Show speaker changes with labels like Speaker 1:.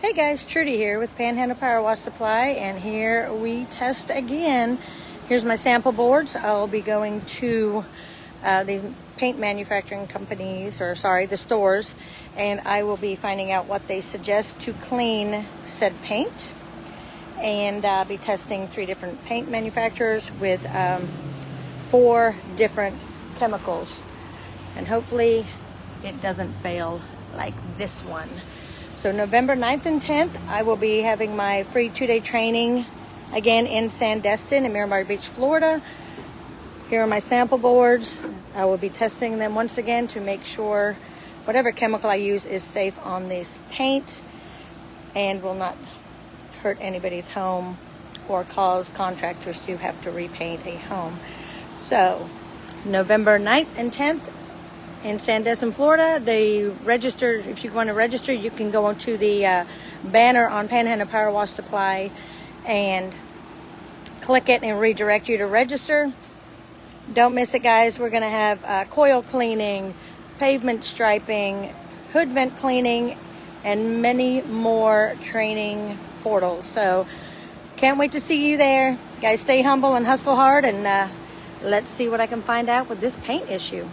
Speaker 1: Hey guys, Trudy here with Panhandle Power Wash Supply, and here we test again. Here's my sample boards. I'll be going to the paint manufacturing companies, or sorry, the stores, and I will be finding out what they suggest to clean said paint, and be testing 3 different paint manufacturers with 4 different chemicals, and hopefully it doesn't fail like this one. So November 9th and 10th, I will be having my free 2-day training again in Sandestin in Miramar Beach, Florida. Here are my sample boards. I will be testing them once again to make sure whatever chemical I use is safe on this paint and will not hurt anybody's home or cause contractors to have to repaint a home. So November 9th and 10th, in Sandestin, Florida. If you want to register, you can go onto the banner on Panhandle Power Wash Supply and click it and redirect you to register. Don't miss it, guys. We're going to have coil cleaning, pavement striping, hood vent cleaning, and many more training portals. So can't wait to see you there. Guys, stay humble and hustle hard, and let's see what I can find out with this paint issue.